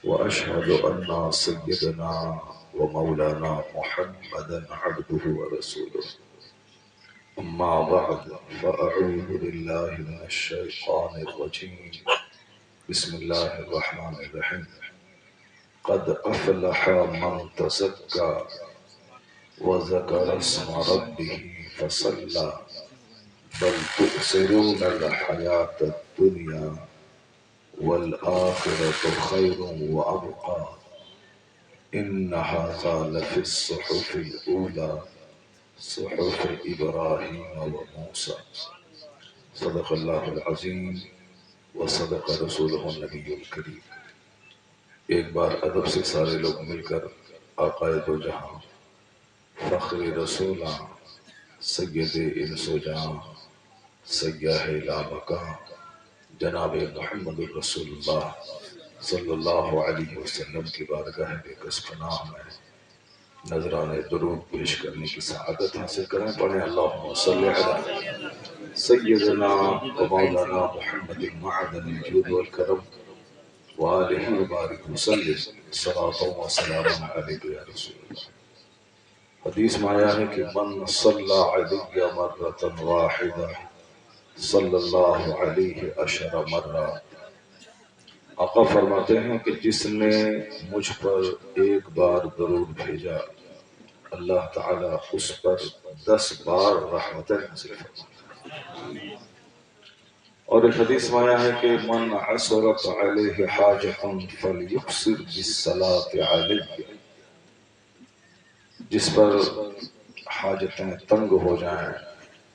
वअशहदु अन्ना सय्यदना व मौलाना मुहम्मदन अब्दुहु व रसूलुहु। अम्मा बअद फ़अऊज़ु बिल्लाहि मिनश शैतानिर रजीम। बिस्मिल्लाहिर रहमानिर रहीम। क़द अफ़लह मन तज़क्का व ज़करा अस्म रब्बिही फ़सल्ला बल तु'सिरूनल हयातद दुनिया वल आखिरतु खैरुन व अबक़ा इन्न हाज़ा लफ़िस सुहुफ़िल ऊला सुहुफ़ इब्राहीम व मूसा। सदक़ल्लाहुल अज़ीम व सदक़ रसूलुहुन नबियुल करीम। एक बार अदब से सारे लोग मिलकर आक़ाए दो जहां फ़ख्र रसूला सय्यदे इंस व जां सय्यह लामका जनाब मुहम्मदुर रसूलुल्लाह सल्लल्लाहु अलैहि वसल्लम की बारगाह में कसपनाह में नजराने दुरूद पेश करने की सआदत हासिल करें। पढ़ें अल्लाहुम्मा सल्लि अला सय्यदना व मौलाना मुहम्मदिन मअदनिल जूद वल करम व आलिहि व बारिक वसल्लिम सलातन व सलामुन अलैका या रसूलल्लाह। हदीस में आया है कि मन सल्ला अलैया मर्रतन वाहिदा सल्लल्लाहु अलैहि अशरा मर्रा। आका फरमाते हैं कि जिसने मुझ पर एक बार दरूद भेजा अल्लाह ताला उस पर 10 बार रहमतें नाज़िल फरमाता है। और एक हदीस में आया है कि मन असरत अलैहि हाजतुन फलयुक्सिर बिस्सलाति अलैहि। जिस पर हाजतें तंग हो जाएं,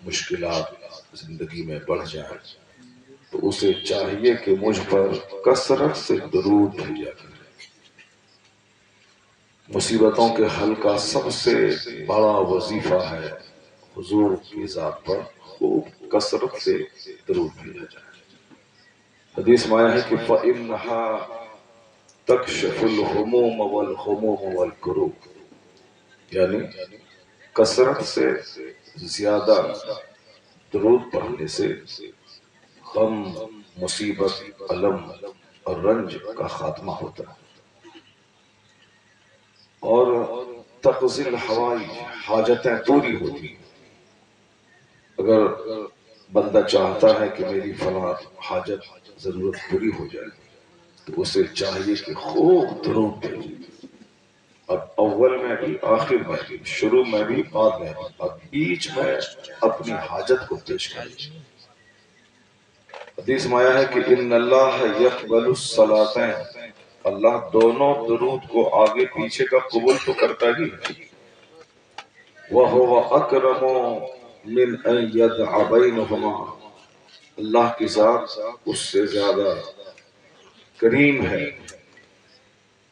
मुश्किलात जिंदगी में बढ़ जाएं, तो उसे चाहिए कि मुझ पर कसरत से दरूद भेजा करे। मुसीबतों के हल का सबसे बड़ा वजीफा है हुजूर की जात पर खूब कसरत से दरूद भेजा जाए। हदीस में आया है कि फ़इन्नहा तकशफुल हुमूम वल हुमूम वल कुरूब, यानी कसरत से ज्यादा दरूद पढ़ने से गम, मुसीबत, अलम और रंज का खात्मा होता है। और तक़ज़िल हवाई हाजतें पूरी होती। अगर बंदा चाहता है कि मेरी फला हाजत जरूरत पूरी हो जाए तो उसे चाहिए कि खूब दरूद भेजे। अब अव्वल में भी, आखिर में भी, शुरू में भी, बाद में भी, अब बीच में अपनी हाजत को पेश करें। हदीस में आया है कि इन्नल्लाह यक़बलुस सलातैन, अल्लाह दोनों दुरूद को आगे पीछे का कबूल तो करता ही है। वह हुवा अकरमु मिन अन यदअ बैनहुमा, अल्लाह की जात उससे ज्यादा करीम है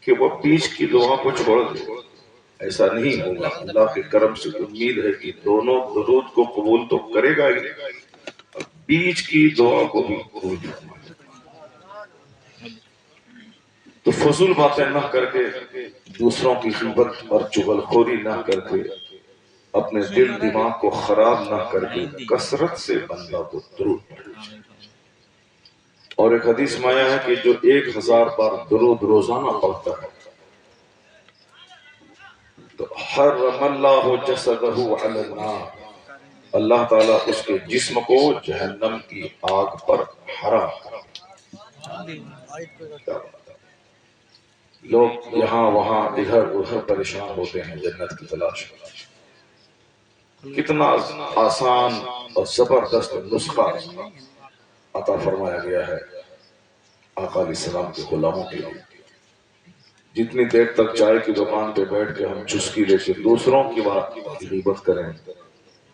कि वह बीच की दुआ को छोड़ दे। ऐसा नहीं होगा। अल्लाह के करम से उम्मीद है कि दोनों दुरूद को कबूल तो करेगा ही, बीच की दुआ को भी कबूल फरमाएगा। तो फजूल बातें न करके, दूसरों की ग़ीबत और चुगलखोरी न करके, अपने दिल दिमाग को खराब न करके कसरत से बंदा को दुरूद पढ़ना चाहिए। और एक हदीस में आया है कि जो 1000 बार दुरूद रोजाना पढ़ता है तो हर्रमल्लाहु जसदहु अलन नार, अल्लाह ताला उसके जिस्म को जहन्नम की आग पर हराम कर। लोग यहाँ वहां इधर उधर परेशान होते हैं जन्नत की तलाश में। कितना आसान और जबरदस्त नुस्खा अता फरमाया गया है आका अलैहिस्सलाम के गुलामों के लिए। जितनी देर तक चाय की दुकान पे बैठ के हम चुस्की लेके दूसरों की बात ग़ीबत करें,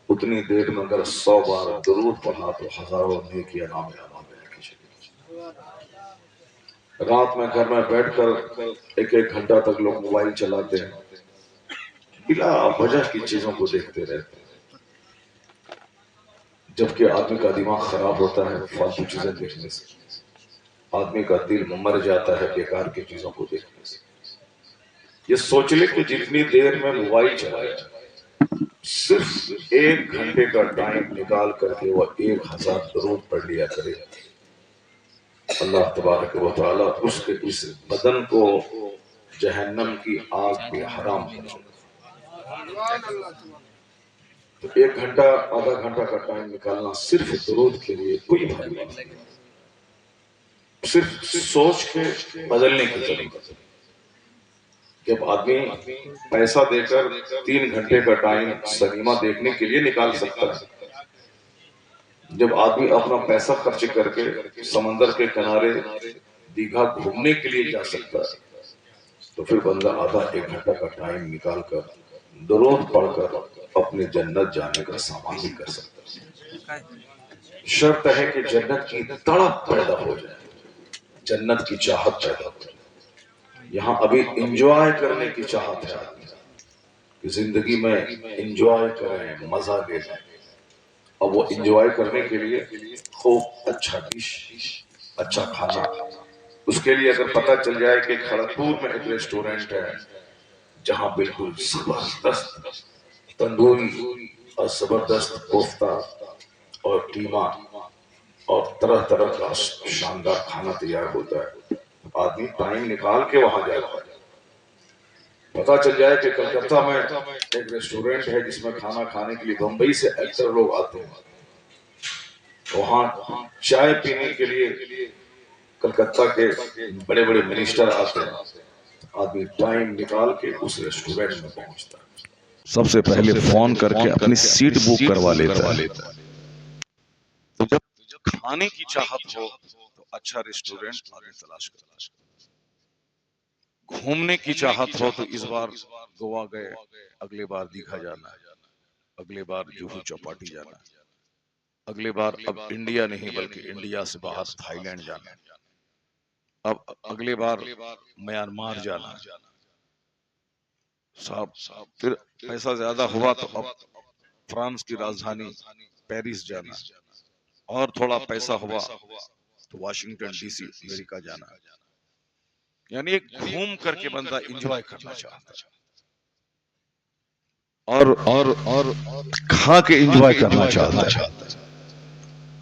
उतनी देर में अगर 100 बार दुरूद पढ़ा तो हजारों नेकियां नाम में लिखी जाएगी। रात में घर में बैठकर 1-1 घंटा तक लोग मोबाइल चलाते हैं, बिला वजह की चीजों को देखते रहते हैं, जबकि आदमी का दिमाग खराब होता है फालतू चीजें देखने से। आदमी का दिल मर जाता है बेकार की चीजों को देखने से। ये सोच ले कि जितनी देर में मोबाइल चलाया, सिर्फ 1 घंटे का टाइम निकाल करके वह 1000 दरूद पढ़ लिया करे, अल्लाह तबारक व तआला उसके इस बदन को जहन्नम की आग पे हराम कर देगा। तो 1 घंटा आधा घंटा का टाइम निकालना सिर्फ दुरूद के लिए कोई भारी बात नहीं, सिर्फ सोच के बदलने की जरूरत है। जब आदमी पैसा देकर 3 घंटे का टाइम सिनेमा देखने के लिए निकाल सकता है, जब आदमी अपना पैसा खर्च करके समंदर के किनारे दीघा घूमने के लिए जा सकता है, तो फिर बंदा आधा 1 घंटा का टाइम निकाल कर दुरूद पढ़कर अपने जन्नत जाने का सामान भी कर सकता है। शर्त है कि जन्नत की तड़प पैदा हो जाए, जन्नत की चाहत पैदा हो जाए। यहाँ अभी इंजॉय करने की चाहत है कि जिंदगी में इंजॉय करें, मजा ले लें। अब वो इंजॉय करने के लिए खूब अच्छा डिश, अच्छा खाना, उसके लिए अगर पता चल जाए कि खड़गपुर में एक रेस्टोरेंट है जहां बिल्कुल जबरदस्त तंदूरी और जबरदस्त कोफ्ता और कीमा और तरह तरह का शानदार खाना तैयार होता है, आदमी टाइम निकाल के वहां जाता है। पता चल जाए कि कलकत्ता में एक रेस्टोरेंट है जिसमें खाना खाने के लिए बंबई से एक्टर लोग आते हैं, वहां चाय पीने के लिए कलकत्ता के बड़े बड़े मिनिस्टर आते हैं, आदमी टाइम निकाल के उस रेस्टोरेंट में पहुंचता है। सबसे पहले फोन करके अपनी सीट बुक करवा लेता है। तो जब खाने की चाहत हो तो अच्छा रेस्टोरेंट आदमी तलाश कर, घूमने की चाहत हो तो इस बार गोवा गए, अगले बार दीघा जाना है, अगले बार जुहू चौपाटी जाना है, अगले बार अब इंडिया नहीं बल्कि इंडिया से बाहर थाईलैंड जाना है, अब अगले बार म्यांमार जाना है। साहब फिर पैसा ज्यादा हुआ तो अब फ्रांस की राजधानी पेरिस जाना, और थोड़ा पैसा हुआ तो वाशिंगटन डीसी अमेरिका जाना। यानी एक घूम करके बंदा एंजॉय करना चाहता है और खा के एंजॉय करना चाहता है,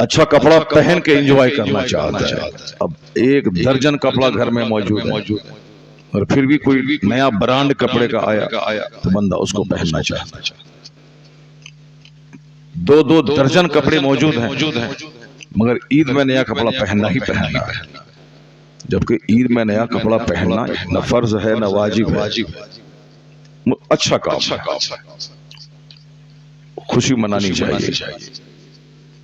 अच्छा कपड़ा पहन के एंजॉय करना चाहता है। अब 1 दर्जन कपड़ा घर में मौजूद है और फिर भी कोई नया ब्रांड कपड़े का आया तो बंदा उसको पहनना चाहता है। 2-2 दर्जन कपड़े मौजूद हैं मगर ईद में नया कपड़ा पहनना ही पहनना है, जबकि ईद में नया कपड़ा पहनना न फर्ज है न वाजिब है, अच्छा काम है, खुशी मनानी चाहिए।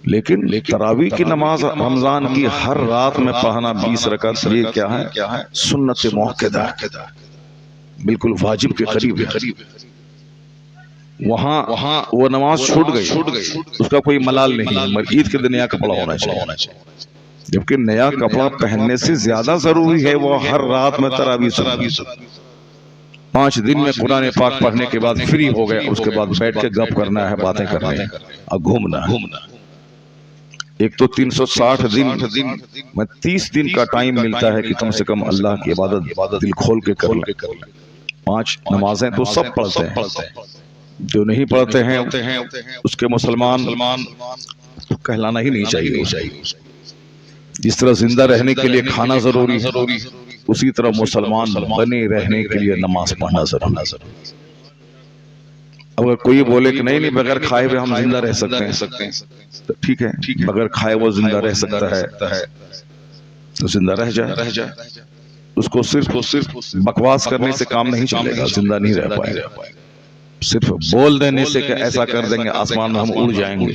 लेकिन तरावी की नमाज रमजान की हर रात में पढ़ना 20 रकात, ये क्या है? सुन्नत मुअक्कदा, बिल्कुल वाजिब के करीब है। वहां वो नमाज छूट गई, उसका कोई मलाल नहीं, मगर ईद के दिन नया कपड़ा होना चाहिए। जबकि नया कपड़ा पहनने से ज्यादा जरूरी है वो हर रात में तरावी 5 दिन में कुरान पाक पढ़ने के बाद फ्री हो गए, उसके बाद बैठ के गप करना है, बातें करनी है और घूमना। एक तो 360 दिन में 30 दिन का टाइम मिलता है कि कम से कम अल्लाह की इबादत दिल खोल के कर ले। 5 नमाजें तो सब पढ़ते हैं, जो नहीं पढ़ते हैं उसके मुसलमान तो कहलाना ही नहीं चाहिए। जिस तरह जिंदा रहने के लिए खाना जरूरी है, उसी तरह मुसलमान बने रहने के लिए नमाज पढ़ना जरूरी है। अगर कोई बोले कि नहीं बगैर खाए हुए हम जिंदा रह सकते हैं, तो ठीक है, बगैर खाए वो जिंदा रह सकता है तो जिंदा रह जाए। उसको सिर्फ बकवास करने से काम नहीं चलेगा, जिंदा नहीं रह पाएगा। सिर्फ बोल देने से कि ऐसा कर देंगे आसमान में हम उड़ जाएंगे,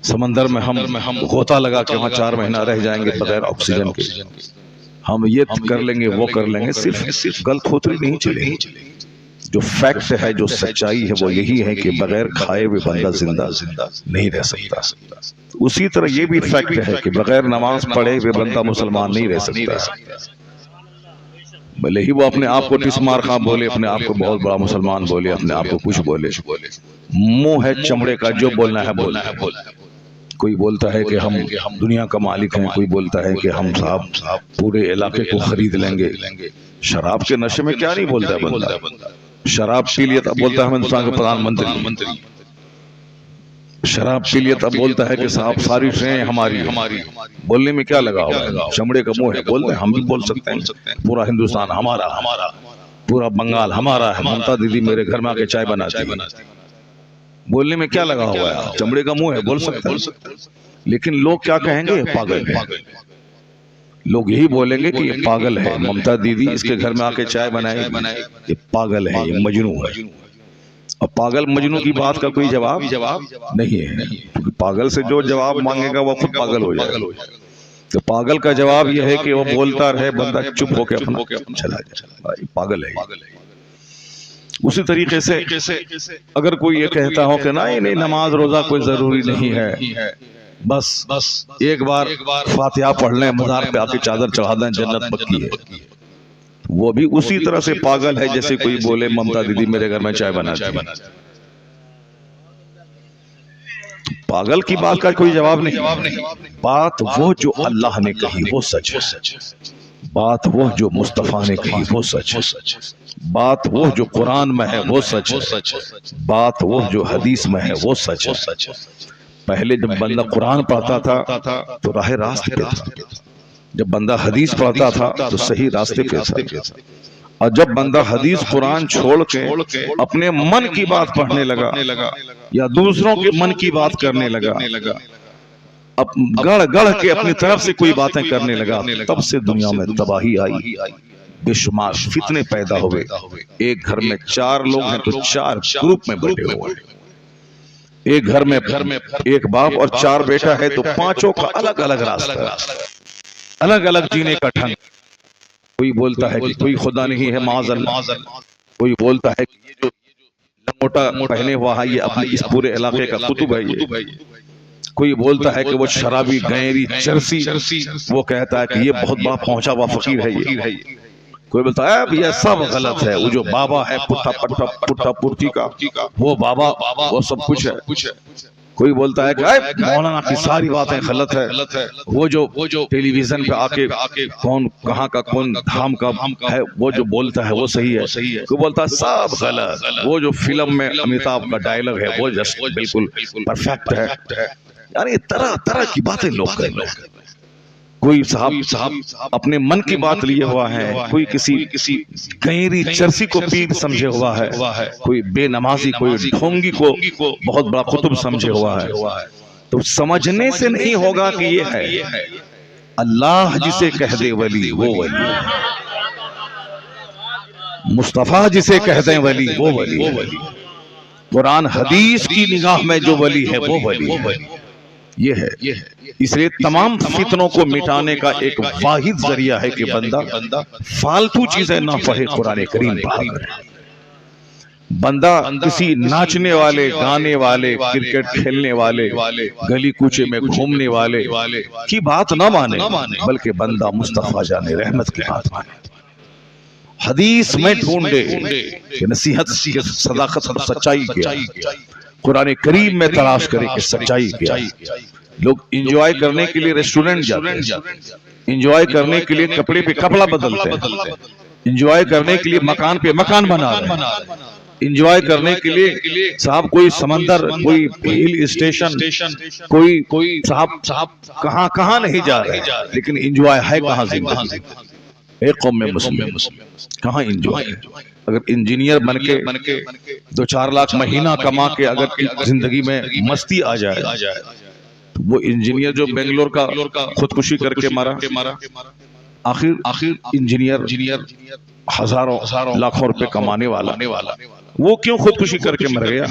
समंदर में हम गोता लगा के वहां 4 महीना रह जाएंगे बगैर ऑक्सीजन के, हम ये कर लेंगे वो कर लेंगे, सिर्फ गलतफहमी नहीं चलेगी। जो फैक्ट है, जो सच्चाई है वो यही है कि बगैर खाए हुए बंदा जिंदा नहीं रह सकता। उसी तरह ये भी फैक्ट है कि बगैर नमाज पढ़े हुए बंदा मुसलमान नहीं रह सकता। भले ही वो अपने आप को टिस्मार खां बोले, अपने आप को बहुत बड़ा मुसलमान बोले, अपने आप को कुछ बोले, मुंह है चमड़े का, जो बोलना है बोलना है। कोई बोलता है कि हम दुनिया का मालिक हैं, कोई बोलता है कि हम साहब पूरे इलाके को खरीद लेंगे। शराब के नशे में क्या नहीं बोलता है बंदा, शराब पी लिया तब बोलता है हम हिंदुस्तान के प्रधानमंत्री। शराब पी लिया तब बोलता है कि साहब सारी श्रेय हमारी है। बोलने में क्या लगा हुआ है, चमड़े का मुंह है, बोलते हैं, हम भी बोल सकते हैं पूरा हिंदुस्तान हमारा, पूरा बंगाल हमारा है, ममता दीदी मेरे घर में आके चाय बनाती है। बोलने में क्या लगा हुआ है, चमड़े का मुंह है, बोल सकते हैं। लेकिन लोग क्या कहेंगे, पागल है। लोग यही बोलेंगे कि ये पागल है, ममता दीदी इसके घर में आके चाय बनाए, ये पागल है, ये मजनू है। और पागल मजनू की बात का कोई जवाब नहीं है, क्योंकि पागल से जो जवाब मांगेगा वो खुद पागल हो जाएगा। तो पागल का जवाब यह है कि वो बोलता रहे, बंदा चुप होकर अपना चला जाए, पागल है। उसी तरीके से अगर कोई ये कहता हो कि नहीं नमाज रोजा कोई जरूरी नहीं है, बस एक बार फातिहा पढ़ लें, मजार पे आके चादर चढ़ा दें, जन्नत पक्की है, वो भी उसी तरह से पागल है जैसे कोई बोले ममता दीदी मेरे घर में चाय बनाती है। पागल की बात का कोई जवाब नहीं। बात वो जो अल्लाह ने कही वो सच है, बात वो जो मुस्तफा ने कही वो सच है, बात वो जो कुरान में है वो सच है, बात वो जो हदीस में है वो सच है। पहले जब बंदा कुरान पढ़ता था तो राह रास्ते पे था, जब बंदा हदीस पढ़ता था तो सही रास्ते पे था, और जब बंदा हदीस कुरान छोड़ के अपने मन की बात पढ़ने लगा या दूसरों के मन की बात करने लगा, अब गढ़ गढ़ के अपनी तरफ से कोई बातें करने लगा, तब से दुनिया में तबाही आई, बेशुमार फितने पैदा हुए। एक घर में 4 लोग हैं तो 4 ग्रुप में बटे हुए हैं। एक घर में एक बाप और 4 बेटा है तो 5 का अलग अलग रास्ता, अलग अलग जीने का ढंग। कोई बोलता है कि कोई खुदा नहीं है, माज़अल्लाह। कोई बोलता है कि ये जो लंगोटा पहने हुआ है ये अपने इस पूरे इलाके का कुतुब है ये। कोई बोलता है कि वो शराबी गैरी चरसी, वो कहता है कि ये बहुत बड़ा पहुंचा हुआ फकीर है ये। कोई बोलता है ये सब गलत है, वो जो बाबा है पुट्टा पुर्ती का वो बाबा वो सब कुछ है। कोई बोलता है कि मौलाना की सारी बातें गलत है, वो जो टेलीविजन पे आके कौन कहाँ का कौन धाम का है वो जो बोलता है वो सही है। कोई बोलता है सब गलत, वो जो फिल्म में अमिताभ का डायलॉग है वो जस्ट बिल्कुल परफेक्ट है। यानी तरह तरह की बातें लोग कर रहे हैं। कोई साहब अपने मन की बात लिए हुआ है, कोई किसी गैरी चरसी को पीर समझे हुआ है, कोई बेनमाजी कोई ढोंगी को बहुत बड़ा कुतुब समझे हुआ है। तो समझने से नहीं होगा कि ये है। अल्लाह जिसे कह दे वली वो वली, मुस्तफा जिसे कह दे वली वो वली, कुरान हदीस की निगाह में जो वली है वो वली ये है। इसलिए तमाम फितनों को मिटाने का एक वाहिद जरिया है कि बंदा फालतू चीजें ना पढ़े, कुरान करीम पढ़े। बंदा किसी नाचने वाले, गाने वाले, क्रिकेट खेलने वाले, गली कूचे में घूमने वाले की बात ना माने, बल्कि बंदा मुस्तफा जाने रहमत की बात माने, हदीस में ढूंढे कि नसीहत सदाकत और सच्चाई क्या, कुरान करीम में तलाश करे कि सच्चाई क्या। लोग एंजॉय करने के लिए रेस्टोरेंट जाते हैं, एंजॉय करने के लिए कपड़े पे कपड़ा बदलते हैं, एंजॉय करने के लिए मकान पे मकान बना रहे हैं, एंजॉय करने के लिए साहब कोई समंदर, कोई हिल स्टेशन, कोई साहब कहां कहां नहीं जा रहे, लेकिन एंजॉय है कहां जिंदगी। एक कौम में मुस्लिम कहां एंजॉय। अगर इंजीनियर बन के 2-4 लाख महीना कमा के अगर जिंदगी में मस्ती आ जाए, तो वो इंजीनियर जो बेंगलोर का खुदकुशी करके मारा, आखिर इंजीनियर हजारों लाखों रुपए कमाने वाला वो क्यों खुदकुशी करके मर गया?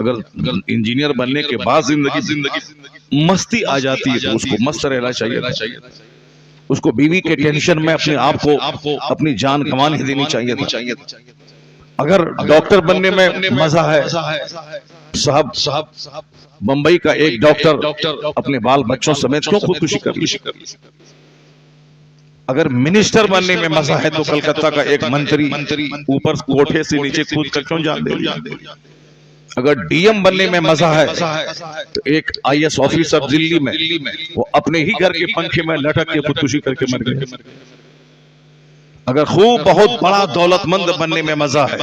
अगर इंजीनियर बनने के बाद जिंदगी मस्ती आ जाती है तो उसको मस्त रहना चाहिए, उसको बीवी के टेंशन में अपने आप को अपनी जान गंवा नहीं देनी चाहिए। अगर डॉक्टर बनने में मजा है, साहब बंबई का एक डॉक्टर अपने बाल बच्चों समेत क्यों खुदकुशी कर। अगर मिनिस्टर बनने में मजा है तो कलकत्ता का एक मंत्री ऊपर कोठे से नीचे कूद कर क्यों जान दे। अगर डीएम बनने में मजा है तो एक आईएएस ऑफिसर दिल्ली में वो अपने ही घर के पंखे में लटक के खुदकुशी करके मर गए। अगर खूब बहुत बड़ा दौलतमंद बनने में मजा है,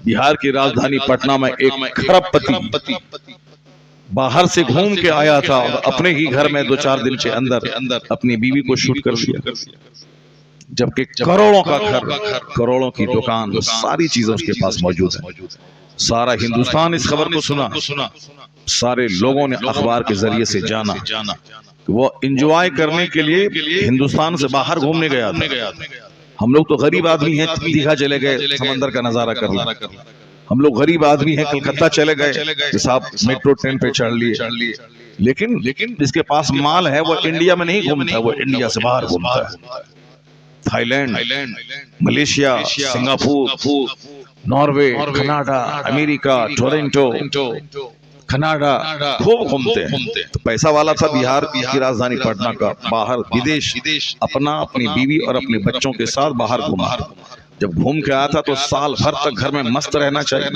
बिहार की राजधानी पटना में एक खरबपति बाहर से घूम के आया था और अपने ही घर में 2-4 दिन के अंदर अपनी बीवी को शूट कर दिया, जबकि करोड़ों का घर, करोड़ों की दुकान, सारी चीजें उसके पास मौजूद है। सारा हिंदुस्तान इस खबर को सुना, सारे लोगों ने अखबार के जरिए से जाना कि वो एंजॉय करने के लिए हिंदुस्तान से बाहर घूमने गया था। हम लोग तो गरीब आदमी हैं, दीघा चले गए समंदर का नजारा कर। हम लोग गरीब आदमी हैं, कलकत्ता चले गए कि साहब मेट्रो ट्रेन पे चढ़ लिए। लेकिन जिसके पास माल है वो इंडिया में नहीं घूमता, वो इंडिया से बाहर घूमता है। Thailand, Malaysia, Singapore, Norway, Canada, America, Toronto, Canada खूब घूमते हैं। तो पैसा वाला था बिहार की राजधानी पटना का, बाहर विदेश अपनी बीवी और अपने बच्चों के साथ बाहर घूमा। जब घूम के आया था तो साल भर तक घर में मस्त रहना चाहिए,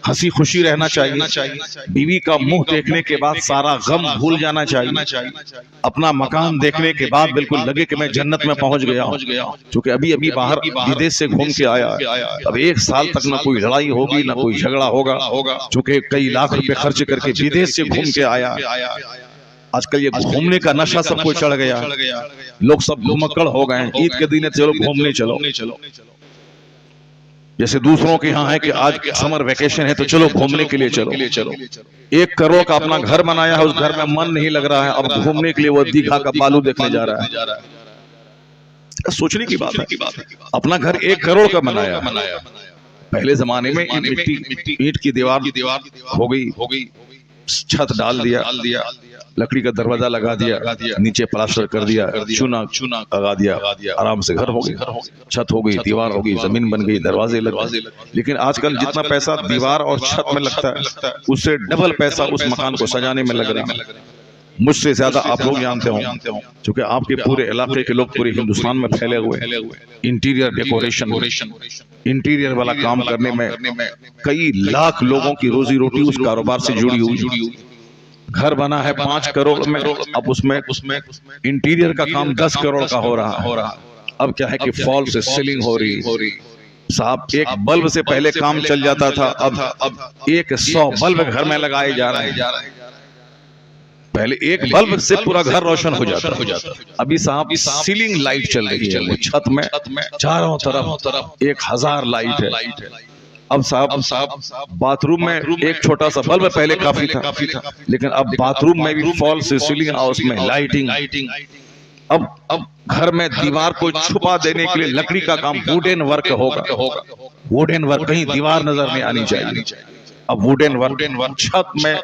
हंसी खुशी रहना चाहिए, बीवी का मुंह देखने के बाद सारा गम भूल जाना चाहिए, अपना मकान देखने के बाद बिल्कुल लगे कि मैं जन्नत में पहुंच गया हूं, क्योंकि अभी बाहर विदेश से घूम के आया। अब 1 साल तक ना कोई लड़ाई होगी ना कोई झगड़ा होगा, क्योंकि कई लाख रुपए खर्च करके विदेश से घूम के आया। आजकल ये घूमने का नशा सबको चढ़ गया, लोग सब घुमक्कड़ हो गए हैं। ईद के दिन चलो घूमने चलो, जैसे दूसरों के यहाँ है कि आज समर वेकेशन है तो चलो घूमने के लिए चलो। 1 करोड़ का अपना घर बनाया है, उस घर में मन नहीं लग रहा है, अब घूमने के लिए वो दीघा का बालू देखने जा रहा है। सोचने की बात है, अपना घर 1 करोड़ का बनाया। पहले जमाने में ईंट की दीवार हो गई, छत डाल दिया, लकड़ी का दरवाजा लगा दिया, नीचे प्लास्टर कर दिया, चूना लगा दिया, आराम से घर हो गया, छत हो गई, दीवार हो गई, जमीन बन गई, दरवाजे लग गए। लेकिन आजकल जितना पैसा दीवार और छत में लगता है उससे डबल पैसा उस मकान को सजाने में लग रहा है। मुझसे ज्यादा आप लोग जानते हो, क्योंकि आपके पूरे इलाके के लोग पूरे हिंदुस्तान में फैले हुए। इंटीरियर डेकोरेशन, इंटीरियर वाला काम करने में कई लाख लोगों की रोजी रोटी उस कारोबार से जुड़ी हुई। घर बना है 5 करोड़ में, अब उसमें इंटीरियर का काम 10 करोड़ का हो रहा। अब क्या है कि फॉल से सीलिंग हो रही साहब, 1 बल्ब से पहले काम चल जाता था, अब 100 बल्ब घर में लगाए जा रहे हैं। पहले 1 बल्ब से पूरा घर रोशन हो जाता। अभी साहब सीलिंग लाइट चल रही है, वो छत में चारों तरफ 1000 लाइट है। अब साहब बाथरूम में 1 छोटा सा बल्ब पहले काफी था, लेकिन अब बाथरूम में भी फॉल से सीलिंग और उसमें लाइटिंग। अब घर में दीवार को छुपा देने के लिए लकड़ी का काम, वुडन वर्क होगा। वुडन वर्क, कहीं दीवार नजर नहीं आनी चाहिए। अब वुडन वर्क, छत में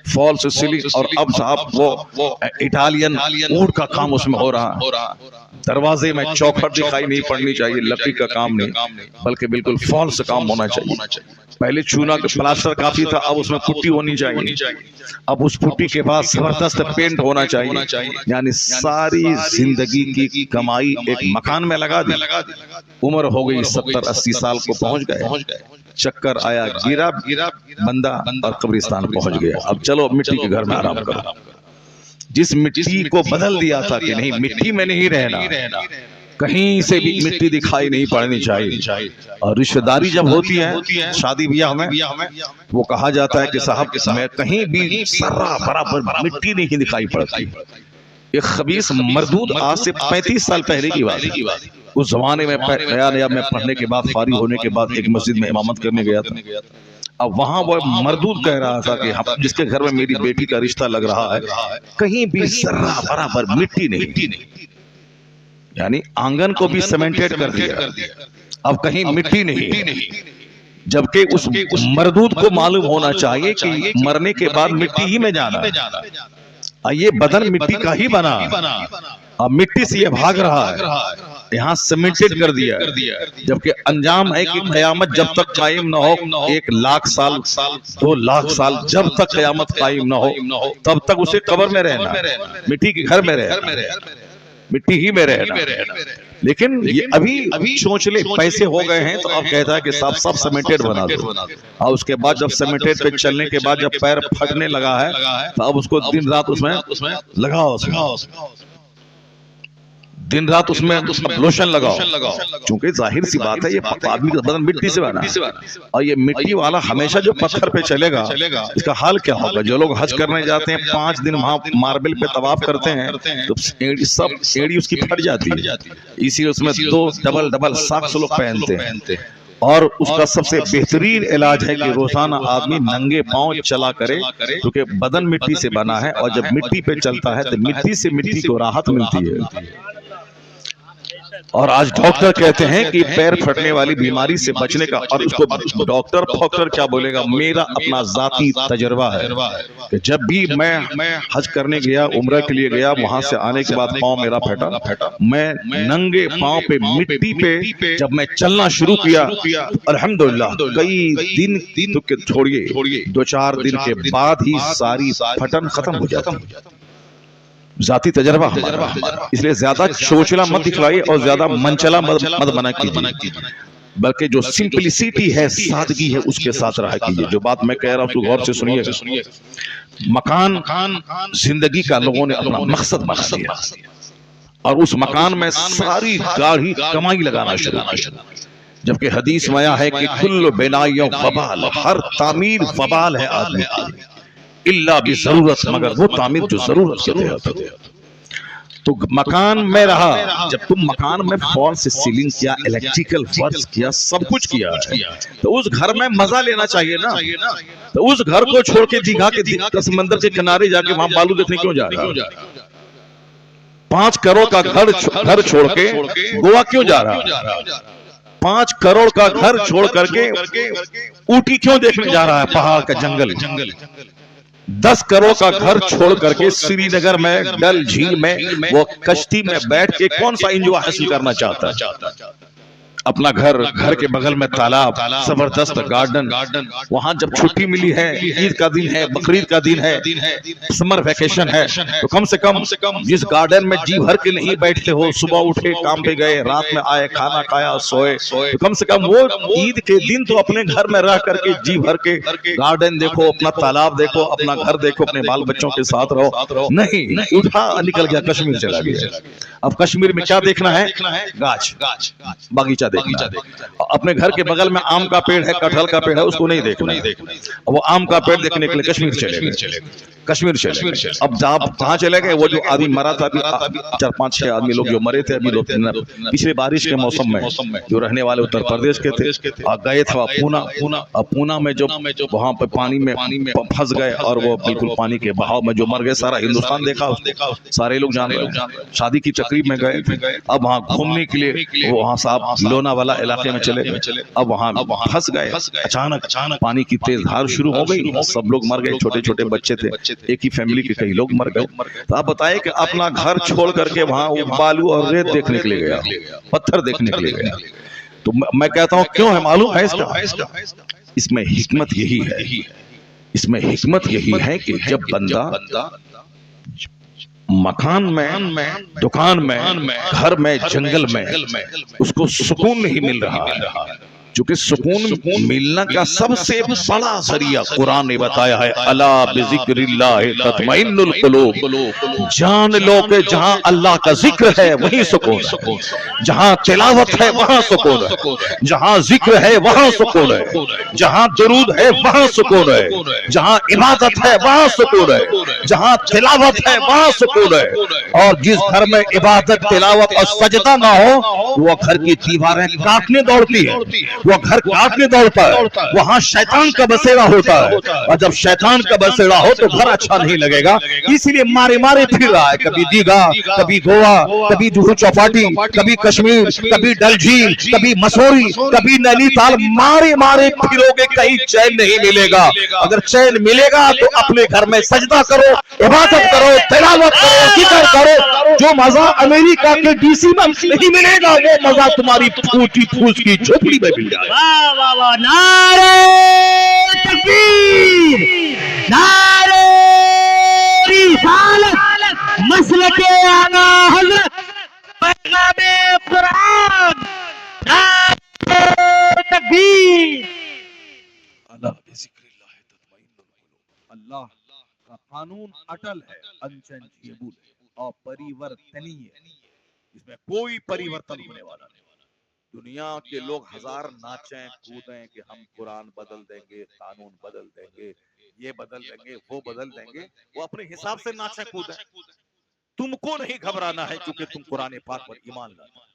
फॉल से सीलिंग, और अब साहब वो इटालियन वुड का काम उसमें हो रहा। दरवाजे में चौखट दिखाई नहीं पड़नी चाहिए, लकड़ी का काम नहीं, बल्कि बिल्कुल फॉल्स काम होना चाहिए। पहले चूना का प्लास्टर काफी था, अब उसमें पुट्टी होनी चाहिए। अब उस पुट्टी के बाद जबरदस्त पेंट होना चाहिए। यानी सारी जिंदगी की कमाई एक मकान में लगा दी। उम्र हो गई 70-80 साल को पहुंच गए, चक्कर आया, गिरा बंदा और कब्रिस्तान पहुंच गया। अब चलो मिट्टी के घर में आराम करो। जिस मिट्टी को बदल दिया था कि नहीं मिट्टी में नहीं रहना, कहीं से भी मिट्टी दिखाई नहीं पड़नी चाहिए। और रिश्तेदारी जब होती है शादी ब्याह में, वो कहा जाता है कि साहब मैं कहीं भी सर्रा बराबर मिट्टी नहीं दिखाई पड़ती। एक खबीस मरदूद आज से 35 साल पहले की बात है। उस जमाने में नया मैं पढ़ने के बाद, फारिग होने के बाद एक मस्जिद में इमामत करने गया था। अब वहां वो मरदूद कह रहा था कि हम जिसके घर में मेरी बेटी का रिश्ता लग रहा है, कहीं भी सर्रा बराबर मिट्टी नहीं, यानी आंगन को भी सीमेंटेड कर दिया, अब कहीं मिट्टी नहीं। जबकि उस मरदूद को मालूम होना चाहिए कि मरने के बाद मिट्टी ही में जाना। ये बदन मिट्टी का ही बना, अब मिट्टी से ये भाग रहा है, यहाँ सीमेंटेड कर दिया। जबकि अंजाम है कि कयामत जब तक कायम न हो, 1 लाख साल 2 लाख साल, जब तक कयामत कायम न हो तब तक उसे कब्र में रहना, मिट्टी के घर में रहना, मिट्टी ही में रहना। लेकिन ये अभी चोंचले पैसे हो गए हैं, तो अब कहता है कि सब सीमेंटेड बना दो। और उसके बाद जब सीमेंटेड पे चलने के बाद जब पैर फटने लगा है, तो अब उसको दिन रात उसमें लगाओ। दिन रात उसमें लोशन लगाओ, क्योंकि जाहिर सी बात है ये आदमी का बदन मिट्टी से बना है, और ये मिट्टी वाला हमेशा जो पत्थर पे चलेगा इसका हाल क्या होगा। जो लोग हज करने जाते हैं 5 दिन वहां मार्बल पे तवाफ करते हैं तो सब एड़ी उसकी फट जाती है, इसी उसमें 2 डबल डबल सॉक्स लोग पहनते हैं। और उसका सबसे बेहतरीन इलाज है कि रोजाना आदमी नंगे पांव चला करे, क्योंकि बदन मिट्टी से बना है और जब मिट्टी पे चलता है तो मिट्टी से मिट्टी को राहत मिलती है। और आज डॉक्टर कहते हैं कि पैर फटने वाली बीमारी से बचने का, और उसको डॉक्टर क्या बोलेगा, मेरा अपना जाती तजर्बा है कि जब भी मैं हज करने गया, उम्रा के लिए गया, वहां से आने के बाद पांव मेरा फटा, मैं नंगे पांव पे मिट्टी पे जब मैं चलना शुरू किया, अल्हम्दुलिल्लाह कई दिन तो छोड़िए 2-4 दिन के बाद ही सारी फटन खत्म हो जाती है। जाती तजर्बा हमारा, इसलिए ज्यादा सोचना मत दिखलाइए और ज्यादा मनचला मत बना कीजिए, बल्कि जो सिंपलिसिटी है, सादगी है, उसके साथ रहा कीजिए। जो बात मैं कह रहा हूं उसको गौर से सुनिए। मकान जिंदगी का लोगों ने अपना मकसद बना दिया और उस मकान में सारी गाढ़ी कमाई लगाना शुरू किया, जबकि हदीस में आया है कि कुल्लु बिनाइयों वबाल, हर तामीर वबाल है आदमी की, इल्ला भी जरूरत, मगर वो तामीर जो जरूरत के तहत है। तो मकान में रहा, जब तुम मकान में फॉल से सीलिंग किया, इलेक्ट्रिकल वर्क्स किया, सब कुछ किया है, तो उस घर में मजा लेना चाहिए ना। तो उस घर को छोड़ के दीघा के समंदर के किनारे जाके वहां बालू देखने क्यों जा रहा है? 5 करोड़ का घर छोड़ के गोवा क्यों जा रहा है? 5 करोड़ का घर छोड़ करके ऊटी क्यों देखने जा रहा है, पहाड़ का जंगल? 10 करोड़ का घर छोड़ करके श्रीनगर में डल झील में वो कश्ती में बैठ के कौन सा एंजॉय हासिल करना चाहता है? अपना घर के बगल में तालाब, जबरदस्त गार्डन, वहां जब छुट्टी मिली है, ईद का दिन है, बकरीद का दिन है, समर वेकेशन है, तो कम से कम जिस गार्डन में जी भर के नहीं बैठते हो, सुबह उठे काम पे गए, रात में आए, खाना खाया, सोए, तो कम से कम वो ईद के दिन तो अपने घर में रह करके जी भर के गार्डन देखो, अपना तालाब देखो, अपना घर देखो, अपने बाल बच्चों के साथ रहो। नहीं, उठा निकल गया, कश्मीर चला गया। अब कश्मीर में क्या देखना है? गाछ, बागीचा देखना है। अपने घर के बगल में आम का पेड़ है, कटहल का पेड़ है, उसको नहीं देखना है। वो आम का पेड़ देखने के लिए कश्मीर चले गए। अब आप कहाँ चले गए? वो जो आदमी मरा था, अभी 4-5-6 आदमी लोग जो मरे थे अभी पिछले बारिश के मौसम में, जो रहने वाले उत्तर प्रदेश के थे, गए थे पूना में, जो वहां पर पानी में फंस गए और वो बिल्कुल पानी के बहाव में जो मर गए। सारा हिंदुस्तान देखा उसको, सारे लोग जान रहे हैं। शादी की तकरीब में गए थे, अब वहां घूमने के लिए वहां साहब लोनावाला इलाके में चले गए। अब वहां फंस गए, अचानक पानी की तेज धार शुरू हो गई, सब लोग मर गए, छोटे छोटे बच्चे थे, एक ही फैमिली के कई लोग मर गए। तो आप बताएं कि अपना घर छोड़ करके वहां बालू और रेत देखने के लिए गया, पत्थर देखने के लिए गया। तो मैं कहता हूं क्यों है मालूम है इसका? इसमें हिकमत यही है कि जब बंदा मकान में, दुकान में, घर में, जंगल में उसको सुकून नहीं मिल रहा है, क्योंकि सुकून मिलना का सबसे बड़ा जरिया कुरान ने बताया है, अला बिज़िक्रिल्लाह तत्मइन्नुल कुलूब। जान लो कि जहां अल्लाह का जिक्र है वहीं सुकून है, जहां तिलावत है वहां सुकून है, जहां जिक्र है वहां सुकून है, जहां दुरूद है वहां सुकून है, जहां इबादत है वहां सुकून है, जहां तिलावत है वहां सुकून है। और जिस घर में इबादत, तिलावत और सजदा ना हो, वो घर की दीवारें काटने दौड़ती है, वो घर काटने दौड़ता है, वहां शैतान का बसेरा होता है, और जब शैतान का बसेरा हो तो घर अच्छा नहीं लगेगा। इसलिए मारे मारे फिर रहा है, कभी दीघा, कभी गोवा, कभी जुहू चौपाटी, कभी कश्मीर, कभी डल झील, कभी मसूरी, कभी नैनीताल, मारे मारे फिरोगे, कहीं चैन नहीं मिलेगा। अगर चैन मिलेगा तो अपने घर में सजदा करो, इबादत करो, तिलावत करो, जिक्र करो। जो मजा अमेरिका के डीसी में नहीं मिलेगा, वो मजा तुम्हारी फूटी फूस की झोपड़ी में मिल जाएगा। वाह वाह वाह, नारे तकबीर, नारे रिसालत, मसलके आला हज़रत, पैगामे कुरान, नारे तकबीर। अल्लाह का कानून अटल है, अनचेंजेबल और परिवर्तनीय। इसमें कोई परिवर्तन होने वाला नहीं। दुनिया के लोग हजार नाचें कूदें कि हम कुरान बदल देंगे, कानून बदल देंगे, ये बदल देंगे, वो बदल देंगे, वो अपने हिसाब से नाचें कूदें। तुमको नहीं घबराना है, क्योंकि तुम कुरान पाक पर ईमान लाते हो।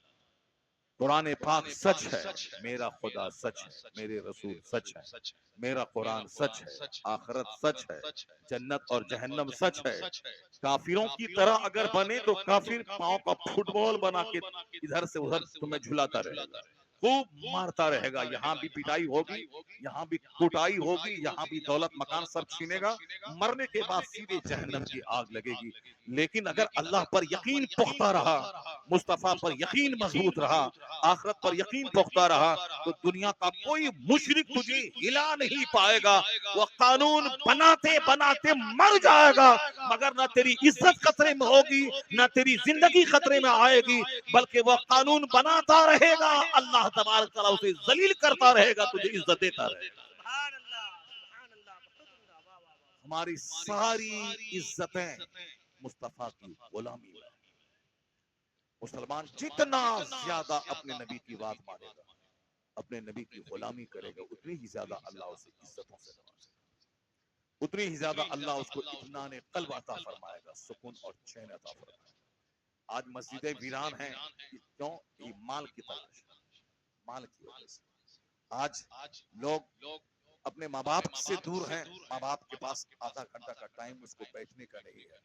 कुरान पाक सच है, मेरा खुदा सच है, मेरे रसूल सच है, मेरा कुरान सच है, आखिरत सच है, जन्नत और जहन्नम सच है। काफिरों की तरह अगर बने तो काफिर पांव का फुटबॉल बना के इधर से उधर तुम्हें झुलाता रहेगा, खूब मारता रहेगा। यहाँ भी पिटाई होगी, यहाँ भी कुटाई होगी, यहाँ भी दौलत मकान सब छीनेगा, मरने के बाद सीधे जहन्नम की आग लगेगी। लेकिन अगर अल्लाह पर यकीन पुख्ता रहा, मुस्तफा पर यकीन मजबूत रहा, आखिरत पर यकीन पुख्ता रहा, तो दुनिया का कोई मुशरिक तुझे हिला नहीं पाएगा। वो कानून बनाते बनाते मर जाएगा, मगर ना तेरी इज्जत खतरे में होगी, ना तेरी जिंदगी खतरे में आएगी, बल्कि वह कानून बनाता रहेगा, अल्लाह तबारक तआला उसे जलील करता रहेगा, तुझे इज्जत देता रहेगा। सुभान अल्लाह, सुभान अल्लाह, वाह वाह वाह। हमारी सारी इज्जतें मुस्तफा की गुलामी में। मुसलमान जितना ज्यादा अपने नबी की बात मानेगा, अपने नबी की गुलामी करेगा, उतनी ही ज्यादा अल्लाह उसे इज्जतों से नवाजेगा, उतनी ही ज्यादा अल्लाह उसको इत्मीनान क़ल्ब अता फरमाएगा, सुकून और चैन अता फरमाएगा। आज मस्जिदें वीरान हैं, क्यों? ये माल की तलाश, माल की वजह से। आज लोग अपने माँ बाप से दूर हैं, माँ बाप के पास आधा घंटा का टाइम उसको बैठने का नहीं है,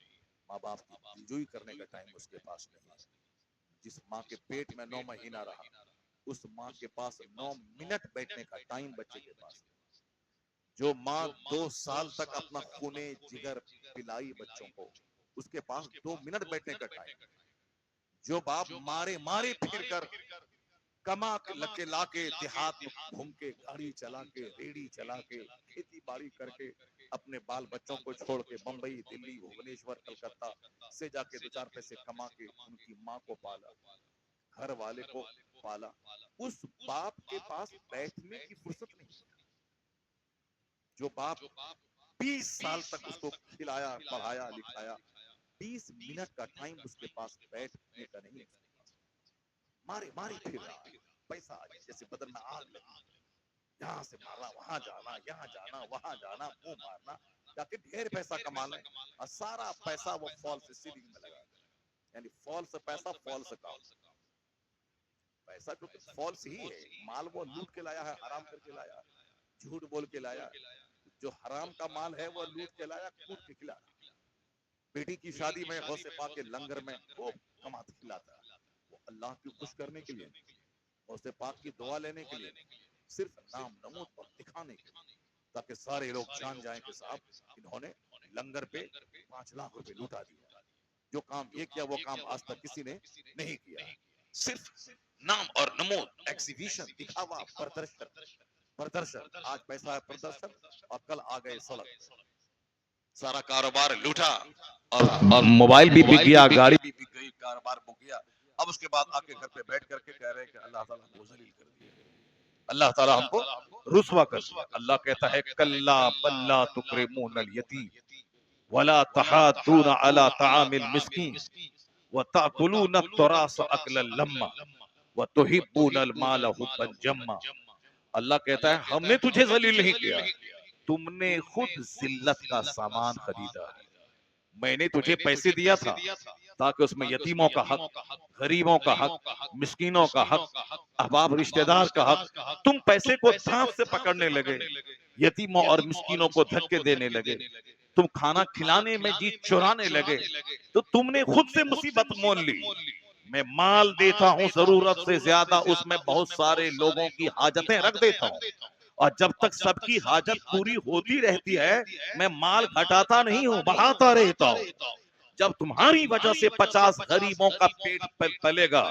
माँ बाप की दिलजोई करने का टाइम उसके पास नहीं है। जिस माँ के पेट में 9 महीना रहा, उस माँ के पास 9 मिनट बैठने का टाइम बच्चे के पास। जो माँ 2 साल तक अपना खूने जिगर पिलाई बच्चों को, उसके पास 2 मिनट बैठने का टाइम। जो बाप मारे मारे फिर कर कमा लके लाके देहात में घूम के, गाड़ी चला के, रेड़ी चला के, खेती बाड़ी करके अपने बाल बच्चों को छोड़ के बंबई, दिल्ली, भुवनेश्वर, कलकत्ता से जाके 2-4 पैसे कमा के उनकी माँ को पाला, घर वाले को पाला, उस बाप के पास बैठने की फुर्सत नहीं। जो बाप 20 साल तक उसको खिलाया, पढ़ाया, लिखाया, 20 मिनट का टाइम उसके पास बैठने का नहीं है। मारे मारे फिर रहा, पैसा जैसे बदन में आग लगी, यहाँ से मारना, वहां जाना, यहाँ जाना, वहां जाना, मुंह मारना, जाके ढेर पैसा कमा लें, और सारा पैसा वो फॉल्स सीलिंग में लगा, यानी फॉल्स पैसा, फॉल्स काम। पैसा तो फॉल्स ही है, माल वो लूट के लाया है, हराम करके लाया, झूठ बोल के लाया। जो हराम का माल है वो लूट के लाया, कूट के खिलाया। बेटी की शादी में गौसे पाक के लंगर में वो कमात खिलाता है, वो अल्लाह की खुश करने के लिए, गौसे पाक की दुआ लेने के लिए, सिर्फ नाम नमूद पर दिखाने के लिए, ताकि सारे लोग जान जाएं कि साहब इन्होंने लंगर पे 5 लाख रुपए लुटा दिया। जो काम ये किया वो काम आज तक किसी ने नहीं किया। सिर्फ नाम और नमूद, एग्जीबिशन, दिखावा, प्रदर्शन। आज पैसा है प्रदर्शन, और कल आ गए सड़क, सारा कारोबार लूटा, और मोबाइल भी बिक गया, गाड़ी भी बिक गई, कारोबार बिक गया। अब उसके बाद आके घर पे बैठ करके कह रहे हैं कि अल्लाह ताला हमको जलील कर दिया, अल्लाह ताला हमको रुसवा कर दिया। अल्लाह कहता है कल्ला बल्ला तुकरिमूनल यतीम वला तहादून अला तामिल मिस्कीन व ताकुलून तुरास अकलन लम्मा व तुहिब्बूनल माल हुब्बन जम्मा। अल्लाह कहता है हमने तुझे जलील नहीं किया, तुमने खुद जिल्लत का सामान खरीदा है। मैंने तुझे पैसे दिया था ताकि उसमें यतीमों का हक, गरीबों का हक, मिस्कीनों का हक, अहबाब रिश्तेदार का हक, तुम पैसे को दांत से पकड़ने लगे, यतीमों और मिस्कीनों को धक्के देने लगे, तुम खाना खिलाने में जी चुराने लगे, तो तुमने खुद से मुसीबत मोल ली। मैं माल देता हूँ जरूरत से ज्यादा, उसमें बहुत सारे लोगों की हाजतें रख देता हूँ, और जब तक सबकी हाजत पूरी होती रहती है मैं माल घटाता नहीं हूँ, बढ़ाता रहता हूँ। जब तुम्हारी वजह से 50 गरीबों का पेट पलेगा,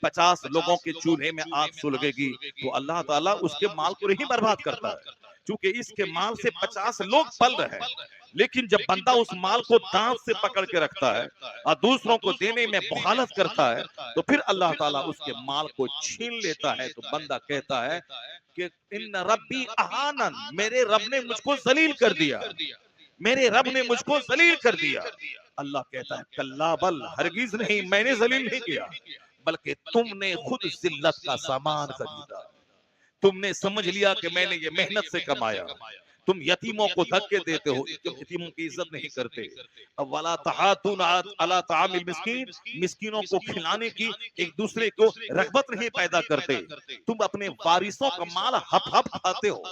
50 लोगों के चूल्हे में आग सुलगेगी, तो अल्लाह ताला उसके माल को नहीं बर्बाद करता है, क्योंकि इसके माल से 50 लोग पल रहे हैं। लेकिन जब बंदा उस माल को दांत से पकड़ के रखता है और दूसरों को देने में मुखालत करता है, तो फिर अल्लाह ताला उसके माल को छीन लेता है। तो बंदा कहता है कि इन्न रब्बी अहानन, मेरे रब ने मुझको जलील कर दिया, मेरे रब ने मुझको जलील कर दिया। अल्लाह कहता है कल्ला बल, हरगिज नहीं, मैंने जलील नहीं किया, बल्कि तुमने खुद जिल्लत का सामान खरीदा। तुमने समझ लिया कि मैंने ये मेहनत से कमाया। तुम यतीमों को धक्के देते हो, यतीमों की इज्जत नहीं करते। अब वला तहातुन अला तामिल मिस्कीन, मिस्कीनों को खिलाने की एक दूसरे को रगबत नहीं पैदा करते। तुम अपने वारिसों का माल हप हप खाते हो।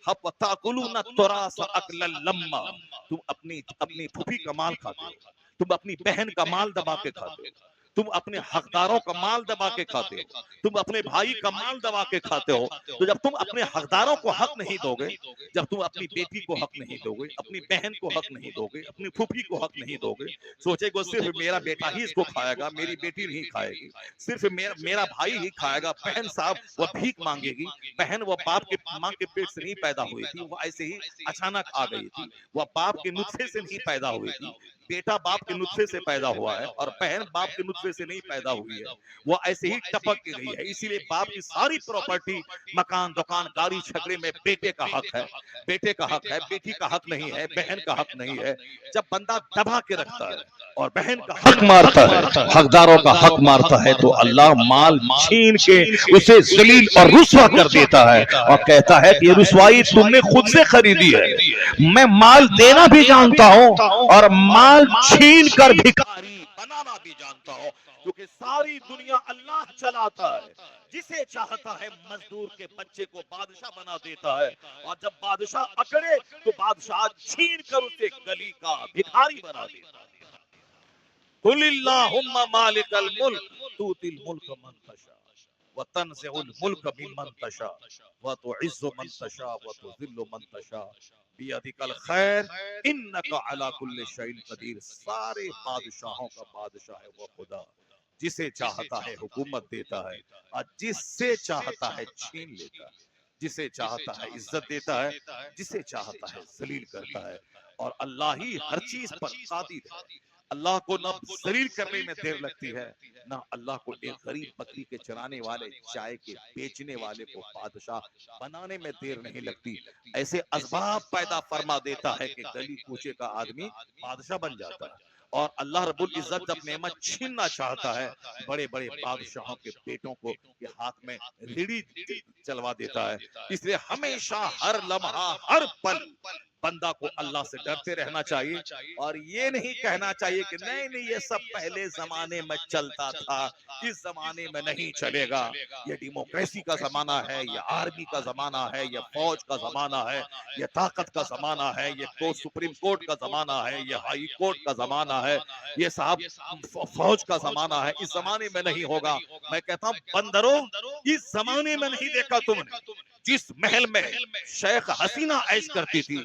हप ताकुलूना तुरास अकलल लम्मा, तुम अपनी अपनी फूफी का माल खाते हो, तुम अपनी बहन का माल दबा के खाते हो, तुम अपने हकदारों का माल दबा के खाते हो, तुम अपने भाई का माल दबा के खाते हो। तो जब तुम अपने हकदारों को हक नहीं दोगे, जब तुम अपनी बेटी को हक नहीं दोगे, अपनी बहन को हक नहीं दोगे, अपनी फूफी को हक नहीं दोगे, सोचेगो सिर्फ मेरा बेटा ही इसको खाएगा, मेरी बेटी नहीं खाएगी, सिर्फ मेरा भाई ही खाएगा। बहन साहब वो भीख मांगेगी, बहन वो बाप के माँ के पेट से नहीं पैदा हुई थी, वो ऐसे ही अचानक आ गई थी, वो बाप के नुस्खे से नहीं पैदा हुई थी। बेटा बाप के नुस्खे से पैदा हुआ है और बहन बाप के नुस्खे से नहीं पैदा हुई है, वो ऐसे ही टपक के गई है। इसीलिए बाप की सारी प्रॉपर्टी, मकान, दुकान, गाड़ी, छकड़े में बेटे का हक है, बेटे का हक है, बेटी का हक नहीं है, बहन का हक नहीं है। जब बंदा दबा के रखता है और बहन का हक मारता है, हकदारों का हक मारता है, तो अल्लाह माल छीन के उसे जलील और रुस्वा कर देता है और कहता है कि ये रुस्वाई तुमने खुद से खरीदी है। मैं माल देना भी जानता हूं और माल छीन कर भिखारी बनाना भी जानता हूं, क्योंकि सारी दुनिया अल्लाह चलाता है। जिसे चाहता है मजदूर के बच्चे को बादशाह बना देता है, और जब बादशाह अकड़े तो बादशाह छीन कर उसे गली का भिखारी बना देता है। कुलिल्लाहुम्मा मालिकल मुल्क तूतिल मुल्क मन तशा व तनज़िउल मुल्क मिम्मन तशा व तुइज़्ज़ु मन तशा व तुज़िल्लु मन तशा बियदिकल खैर इन्नका अला कुल्लि शैइन कदीर। सारे बादशाहों का बादशाह है वो खुदा, जिसे चाहता है हुकूमत देता है और जिससे चाहता है छीन लेता है, जिसे चाहता है इज्जत देता है, जिसे चाहता है जलील करता है। और अल्लाह ही हर चीज पर कादिर है। अल्लाह को न जलील करने में देर लगती है, ना अल्लाह को एक गरीब बकरी के चराने वाले, चाय के बेचने वाले को बादशाह बनाने में देर नहीं लगती। ऐसे असबाब पैदा फरमा देता है कि गली कूचे का आदमी बादशाह बन जाता है। और अल्लाह रब्बुल इज्जत जब नेमत छीनना चाहता है, बड़े बड़े बादशाहों के बेटों को के हाथ में रीढ़ी चलवा देता है। इसलिए हमेशा, हर लम्हा, हर पल बंदा को अल्लाह से डरते रहना चाहिए और ये नहीं कहना चाहिए कि नहीं नहीं ये सब पहले जमाने में चलता था, इस जमाने में नहीं चलेगा। ये डेमोक्रेसी का जमाना है, ये आर्मी का जमाना है, ये फौज का जमाना है, ये ताकत का जमाना है, ये सुप्रीम कोर्ट का जमाना है, ये हाई कोर्ट का जमाना है, ये साहब फौज का जमाना है। इस जमाने में नहीं होगा। मैं कहता हूँ बंदरों, इस जमाने में नहीं देखा तुमने जिस महल में शेख हसीना ऐश करती थी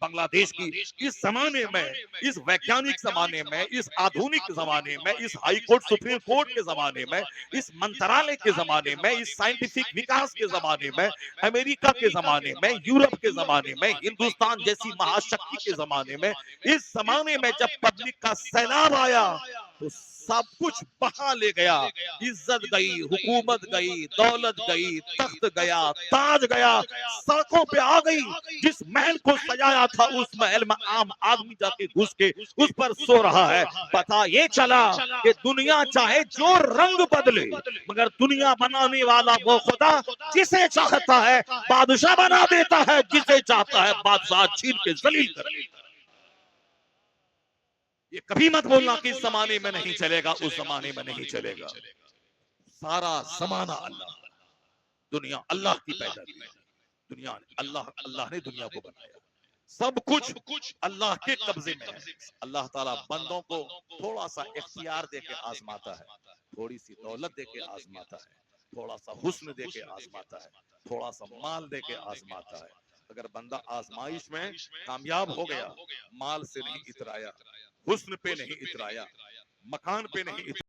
बांग्लादेश की, इस जमाने में, इस वैज्ञानिक जमाने में, इस आधुनिक जमाने में, इस हाई कोर्ट सुप्रीम कोर्ट के जमाने में, इस मंत्रालय के जमाने में, इस साइंटिफिक विकास के जमाने में, अमेरिका के जमाने में, यूरोप के जमाने में, हिंदुस्तान जैसी महाशक्ति के जमाने में, इस जमाने में जब पब्लिक का सैलाब आया तो सब कुछ बहा ले गया। इज्जत गई, हुकूमत गई, दौलत गई, तख्त गया, ताज गया, सड़कों पे आ गई। जिस महल को सजाया था उस महल में आम आदमी जाके घुस के उस पर सो रहा है। पता ये चला कि दुनिया चाहे जो रंग बदले, मगर दुनिया बनाने वाला वो खुदा जिसे चाहता है बादशाह बना देता है, जिसे चाहता है बादशाह छीन के जलील कर देता है। ये कभी मत बोलना कि इस जमाने में नहीं चलेगा, उस जमाने में नहीं चलेगा। सारा जमाना अल्लाह, दुनिया अल्लाह की पैदा की है। दुनिया अल्लाह ने दुनिया को बनाया, सब कुछ अल्लाह के कब्जे में है। अल्लाह ताला बंदों को थोड़ा सा इख्तियार देके आजमाता है, थोड़ी सी दौलत देके आजमाता है, थोड़ा सा हुस्न देके आजमाता है, थोड़ा सा माल देके आजमाता है। अगर बंदा आजमाइश में कामयाब हो गया, माल से नहीं इतराया, हुस्न पे नहीं इतराया, मकान पे नहीं इतराया,